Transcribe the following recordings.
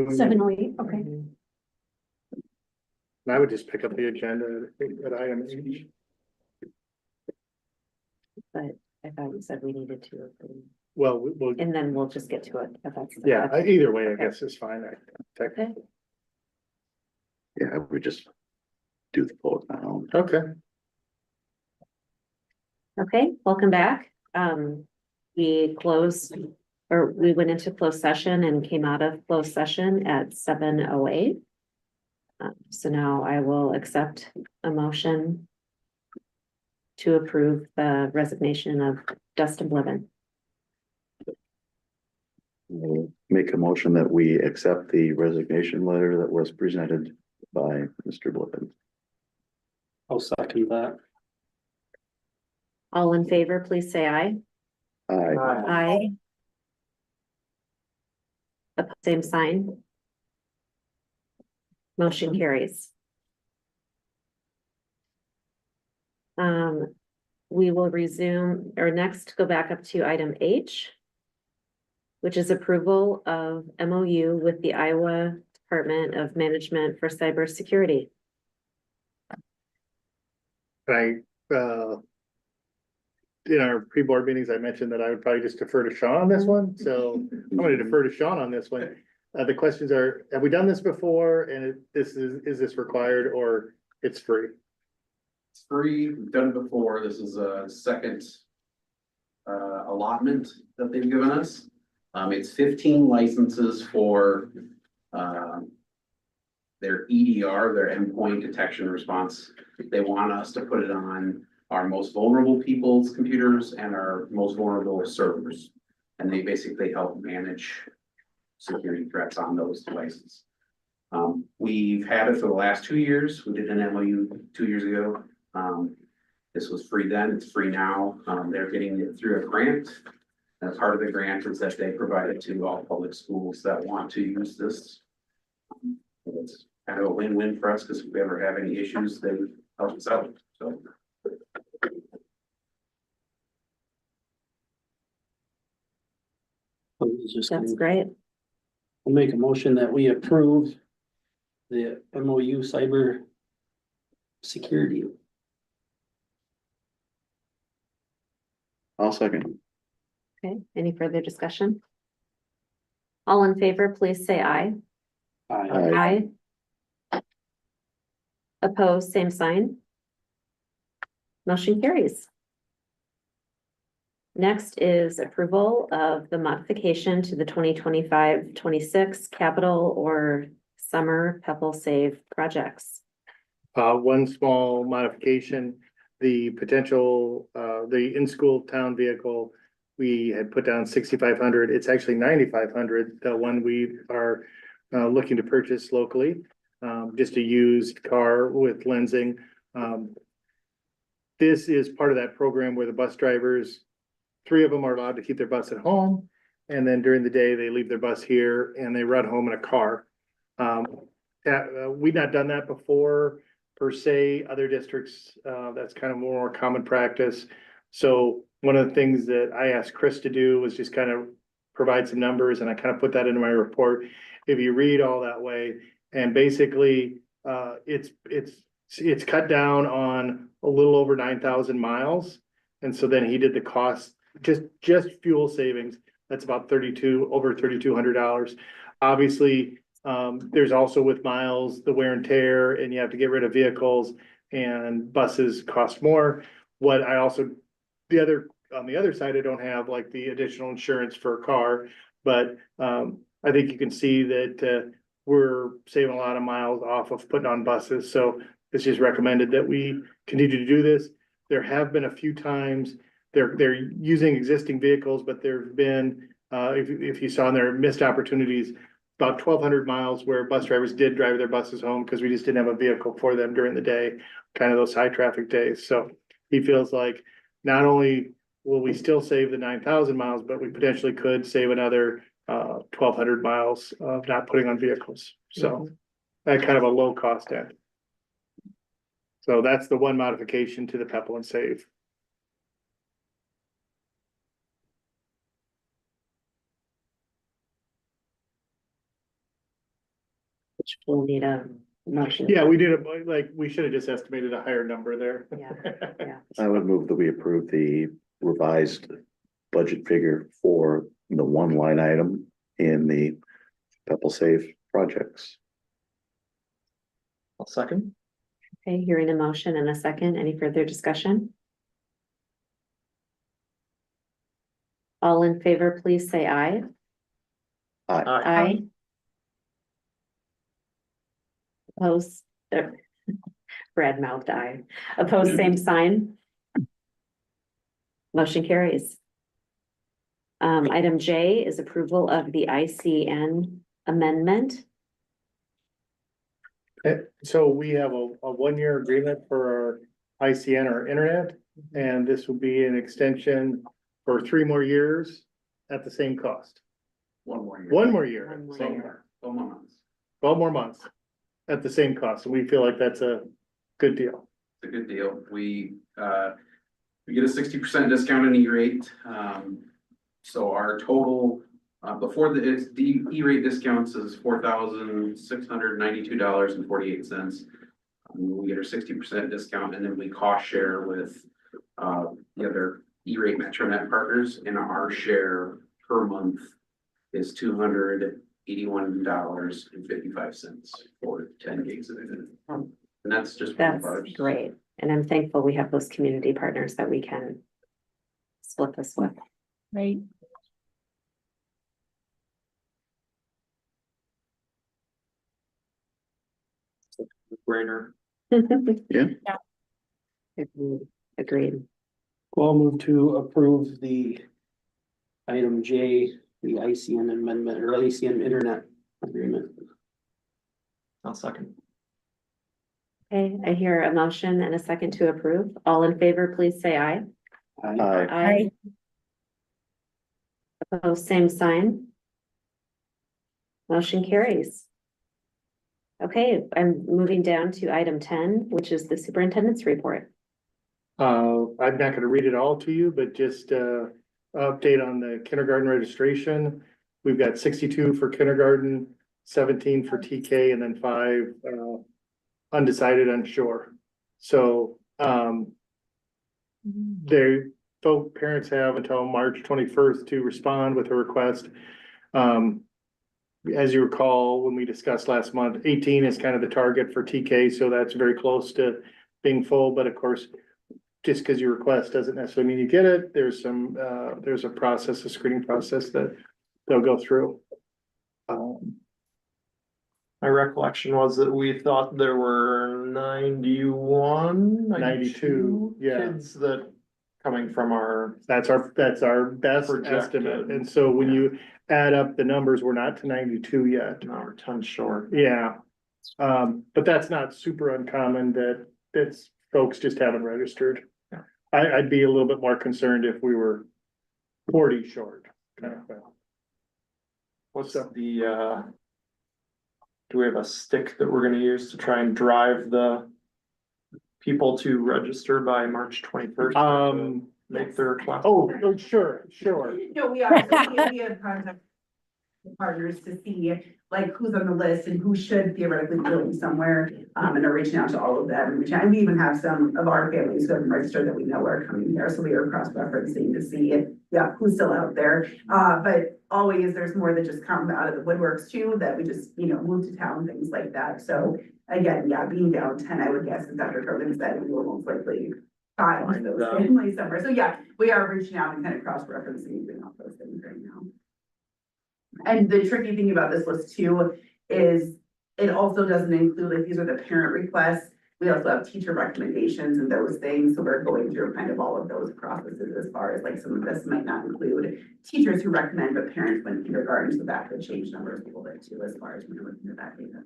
7:08, okay. And I would just pick up the agenda at item H. But I thought you said we needed to approve, Well, we'll, and then we'll just get to it if that's. yeah, either way, I Okay. guess is fine. Okay. Yeah, we just do the vote now. Okay, Okay, welcome back. We closed, or we went into closed session and came out of closed session at 7:08. So now I will accept a motion to approve the resignation of Dustin Blevin. We'll make a motion that we accept the resignation letter that was presented by Mr. Blippen. I'll second that. All in favor, please say aye. Aye. Aye. Same sign. Motion carries. We will resume, or next, go back up to item H, which is approval of MOU with the Iowa Department of Management for Cybersecurity. in our pre-board meetings, I mentioned that I would probably just defer to Sean on this one, so I'm gonna defer to Sean on this one. The questions are, have we done this before, and is this required, or it's free? It's free, we've done it before, this is a second allotment that they've given us. It's 15 licenses for their EDR, their endpoint detection response. They want us to put it on our most vulnerable people's computers and our most vulnerable servers. And they basically help manage security threats on those devices. We've had it for the last 2 years. We did an MOU 2 years ago. This was free then, it's free now. They're getting it through a grant. And part of the grant is that they provide it to all public schools that want to use this. It's kind of a win-win for us, because if we ever have any issues, they help us out, so. That's great. I'll make a motion that we approve the MOU cyber security. I'll second. Okay, any further discussion? All in favor, please say aye. Aye. Aye. Opposed, same sign. Motion carries. Next is approval of the modification to the 2025-26 capital or summer Pebble Save projects. One small modification, the potential, the in-school town vehicle, we had put down 6,500. It's actually 9,500. The one we are looking to purchase locally, just a used car with lensing. This is part of that program where the bus drivers, 3 of them are allowed to keep their bus at home. And then during the day, they leave their bus here and they run home in a car. We've not done that before per se. Other districts, that's kind of more common practice. So one of the things that I asked Chris to do was just kind of provide some numbers, and I kind of put that into my report. If you read all that way, and basically, it's cut down on a little over 9,000 miles. And so then he did the cost, just fuel savings. That's about over $3,200. Obviously, there's also with miles, the wear and tear, and you have to get rid of vehicles, and buses cost more. What I also, on the other side, I don't have like the additional insurance for a car, but I think you can see that we're saving a lot of miles off of putting on buses. So it's just recommended that we continue to do this. There have been a few times they're using existing vehicles, but there've been, if you saw in there, missed opportunities, about 1,200 miles where bus drivers did drive their buses home because we just didn't have a vehicle for them during the day, kind of those high traffic days. So he feels like not only will we still save the 9,000 miles, but we potentially could save another 1,200 miles of not putting on vehicles. So at kind of a low cost end. So that's the one modification to the Pebble and Save. which we'll need a motion. Yeah, we did it, like, we should have just estimated a higher number there. Yeah, yeah. I would move that we approve the revised budget figure for the one line item in the Pepple Safe projects. I'll second. Okay, hearing a motion and a second, any further discussion? All in favor, please say aye. Aye. Opposed, Brad mouthed aye. Opposed, same sign. Motion carries. Item J is approval of the ICN amendment. So we have a one-year agreement for our ICN, our internet, and this will be an extension for 3 more years at the same cost. 1 more year. 1 more year, One more same, year. 12 more months. 12 more months at the same cost. And we feel like that's a good deal. It's a good deal. We get a 60% discount in E-rate. So our total, before the E-rate discounts is $4,692.48. We get our 60% discount, and then we cost share with the other E-rate Metronet partners, and our share per month is $281.55 for 10 gigs of internet. And that's just one of That's ours. great. And I'm thankful we have those community partners that we can split this with. Right. Brainer. Agreed. Agreed. Well, I'll move to approve the item J, the ICN amendment or ICN internet agreement. I'll second. Okay, I hear a motion and a second to approve. All in favor, please say aye. Aye. Aye. Opposed, same sign. Motion carries. Okay, I'm moving down to item 10, which is the superintendent's report. I'm not gonna read it all to you, but just update on the kindergarten registration. We've got 62 for kindergarten, 17 for TK, and then 5 undecided, unsure. So parents have until March 21st to respond with a request. As you recall, when we discussed last month, 18 is kind of the target for TK, so that's very close to being full, but of course, just because you request doesn't necessarily mean you get it. There's a process, a screening process that they'll go through. My recollection was that we thought there were 91, 92, yeah. kids that coming from our, That's our best Projected. estimate. And so when you add up the numbers, we're not to 92 yet. no, we're 10 short. Yeah. But that's not super uncommon that folks just haven't registered. Yeah. I'd be a little bit more concerned if we were 40 short. Kind of thing. What's So- the, do we have a stick that we're gonna use to try and drive the people to register by March 21st? Make their class. Oh, sure. No, we are, we have contact with partners to see like who's on the list and who should theoretically be going somewhere. And are reaching out to all of them, and we even have some of our families who have registered that we know are coming here, so we are cross-referencing to see if, who's still out there. But always, there's more that just come out of the woodworks too, that we just, move to town, things like that. So again, being down 10, I would guess, as Dr. Cogan said, we will most likely find those families somewhere. So we are reaching out and kind of cross-referencing doing all those things right now. And the tricky thing about this list too is it also doesn't include, like, these are the parent requests. We also have teacher recommendations and those things. So we're going through kind of all of those processes as far as like some of this might not include teachers who recommend, but parents went kindergarten, so that could change numbers a little bit too, as far as when you're looking at that data.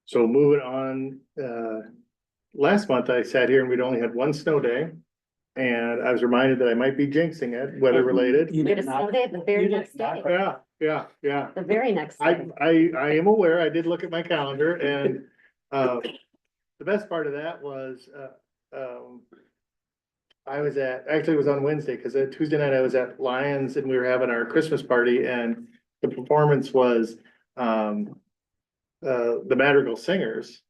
So moving on, last month I sat here and we'd only had 1 snow day. And I was reminded that I might be jinxing it, weather related. You We had a did snow not, day the very you did next day, not. Yeah. the very next I day. am aware, I did look at my calendar and, the best part of that was, actually it was on Wednesday, because Tuesday night I was at Lions and we were having our Christmas party and the performance was the Madrigal Singers.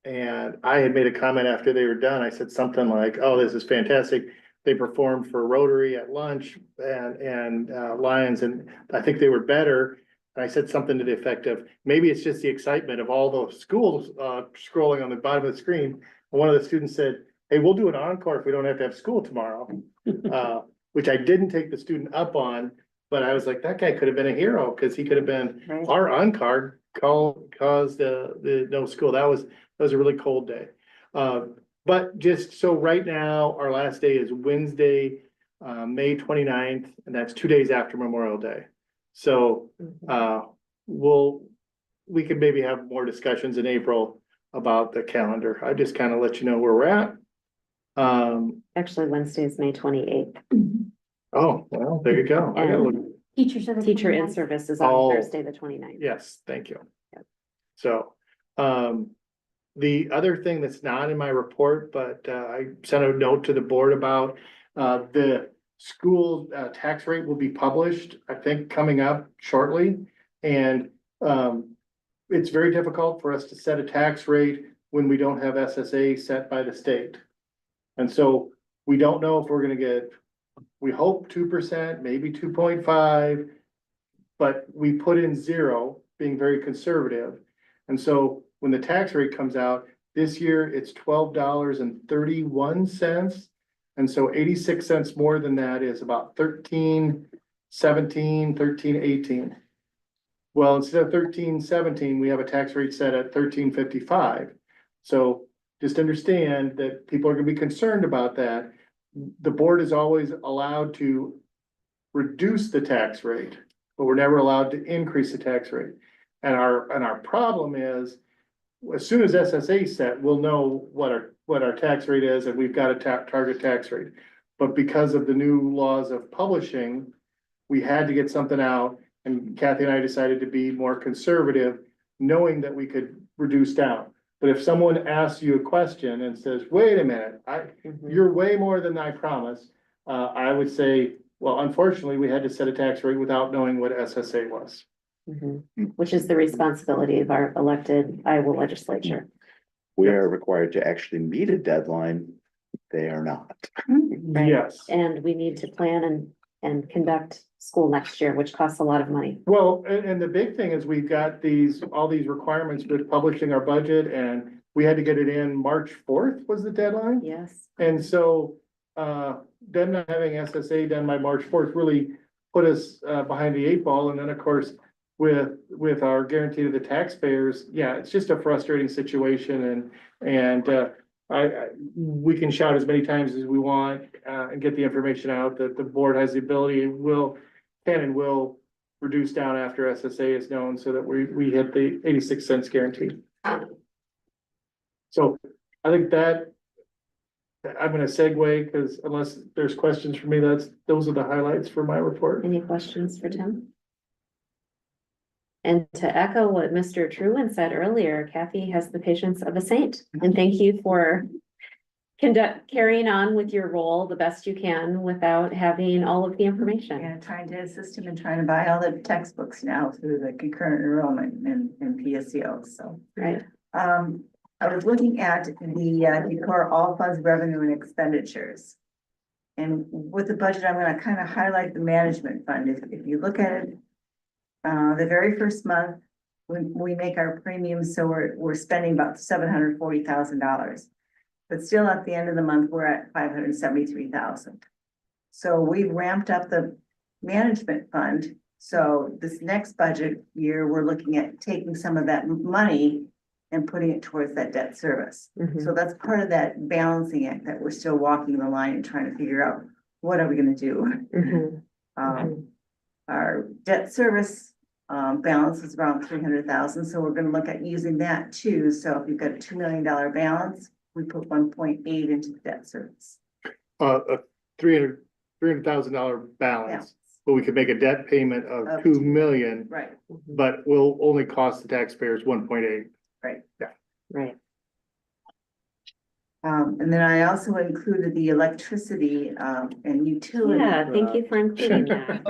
And I had made a comment after they were done. I said something like, oh, this is fantastic. They performed for Rotary at lunch and Lions, and I think they were better. And I said something to the effect of, maybe it's just the excitement of all the schools scrolling on the bottom of the screen. And one of the students said, hey, we'll do an encore if we don't have to have school tomorrow. Which I didn't take the student up on, but I was like, that guy could have been a hero, because he could have been Right. our encore caused the no school. That was a really cold day. But just so right now, our last day is Wednesday, May 29th, and that's 2 days after Memorial Day. So we could maybe have more discussions in April about the calendar. I just kind of let you know where we're at. Actually, Wednesday is May 28th. Oh, well, there you go. I gotta look. Teacher in service is on Oh. Thursday, the 29th. Yes, thank you. Yep. So, the other thing that's not in my report, but, I sent a note to the board about, the school, tax rate will be published, I think, coming up shortly. And, it's very difficult for us to set a tax rate when we don't have SSA set by the state. And so we don't know if we're gonna get, we hope 2%, maybe 2.5. But we put in 0, being very conservative. And so when the tax rate comes out, this year it's $12.31. And so 86 cents more than that is about 13.17, 13.18. Well, instead of 13.17, we have a tax rate set at 13.55. So just understand that people are gonna be concerned about that. The board is always allowed to reduce the tax rate, but we're never allowed to increase the tax rate. And our problem is, as soon as SSA is set, we'll know what our tax rate is, and we've got a target tax rate. But because of the new laws of publishing, we had to get something out, and Kathy and I decided to be more conservative, knowing that we could reduce down. But if someone asks you a question and says, wait a minute, you're way more than I promised, I would say, well, unfortunately, we had to set a tax rate without knowing what SSA was. Which is the responsibility of our elected Iowa legislature. We are required to actually meet a deadline. They are not. Right. Yes. And we need to plan and conduct school next year, which costs a lot of money. Well, and the big thing is we've got all these requirements with publishing our budget, and we had to get it in March 4th was the deadline. Yes. And so, them not having SSA done by March 4th really put us, behind the 8 ball. And then, of course, with our guarantee to the taxpayers, yeah, it's just a frustrating situation, and we can shout as many times as we want, and get the information out that the board has the ability, can and will reduce down after SSA is known, so that we hit the 86 cents guarantee. So I think that I'm gonna segue, because unless there's questions for me, those are the highlights for my report. Any questions for Tim? And to echo what Mr. Truman said earlier, Kathy has the patience of a saint. And thank you for carrying on with your role the best you can without having all of the information. Yeah, trying to assist him in trying to buy all the textbooks now through the concurrent enrollment and PSEO, so. Right. I was looking at the Decorah all funds revenue and expenditures. And with the budget, I'm gonna kind of highlight the management fund. If you look at it, the very first month, we make our premiums, so we're spending about $740,000. But still at the end of the month, we're at $573,000. So we've ramped up the management fund. So this next budget year, we're looking at taking some of that money and putting it towards that debt service. So that's part of that balancing act, that we're still walking the line and trying to figure out, what are we gonna do? Our debt service balance is around 300,000, so we're gonna look at using that too. So if you've got a $2 million balance, we put 1.8 into the debt service. A $300,000 balance, but we could make a debt payment of 2 million, Right. but will only cost the taxpayers 1.8. Right. Yeah. Right. And then I also included the electricity, and utility. Yeah, thank you for including that.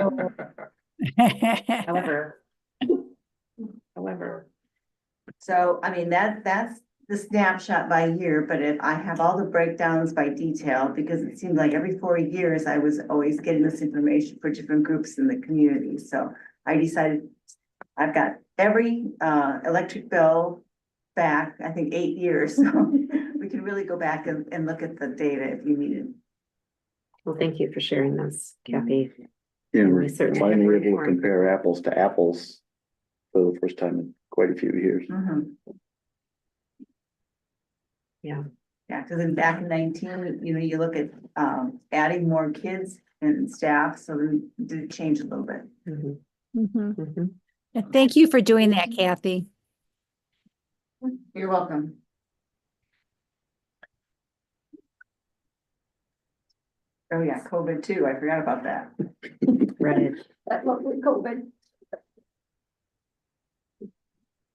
However, So, I mean, that's the snapshot by year, but if I have all the breakdowns by detail, because it seemed like every 4 years I was always getting this information for different groups in the community, so I decided I've got every electric bill back, I think 8 years, so we can really go back and look at the data if you needed. well, thank you for sharing this, Kathy. Yeah, We we're certainly finally have able to reform. compare apples to apples for the first time in quite a few years. Mhm. Yeah. Yeah, because in back in 19, you look at adding more kids and staff, so then it did change a little bit. Mhm, Mhm. mhm. And thank you for doing that, Kathy. You're welcome. Oh, yeah, COVID too. I forgot about that. Right, That lovely COVID.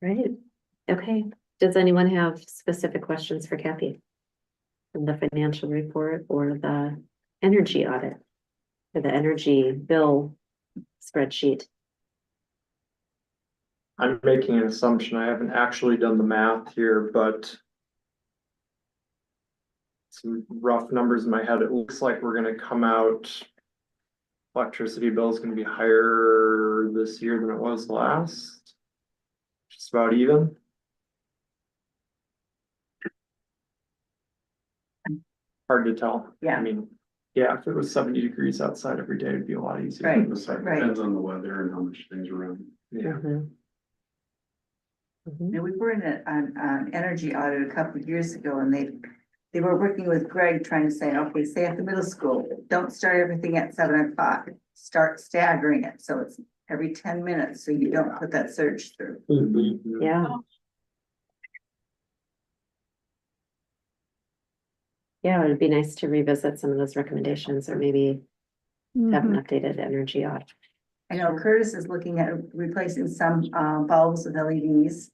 right. Okay. Does anyone have specific questions for Kathy? From the financial report or the energy audit? Or the energy bill spreadsheet? I'm making an assumption. I haven't actually done the math here, but some rough numbers in my head. It looks like we're gonna come out. Electricity bill is gonna be higher this year than it was last. Just about even. Hard to tell. Yeah. I mean, yeah, if it was 70 degrees outside every day, it'd be a lot easier. Right, right. Depends on the weather and how much things are running. Yeah. Mhm. Mhm. And we were in an energy audit a couple of years ago, and they were working with Greg trying to say, okay, say at the middle school, don't start everything at 7 o'clock. Start staggering it, so it's every 10 minutes, so you don't put that surge through. Yeah. Yeah, it would be nice to revisit some of those recommendations or maybe have an Mhm. updated energy audit. I know Curtis is looking at replacing some bulbs with LEDs.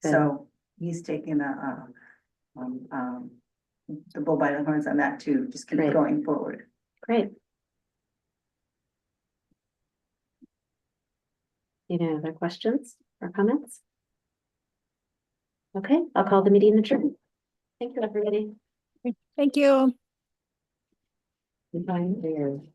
So he's taking the bull by the horns on that too, just keep Great. going forward. Great. Any other questions or comments? Okay, I'll call the meeting adjourned. Thank you, everybody. Thank you. Bye.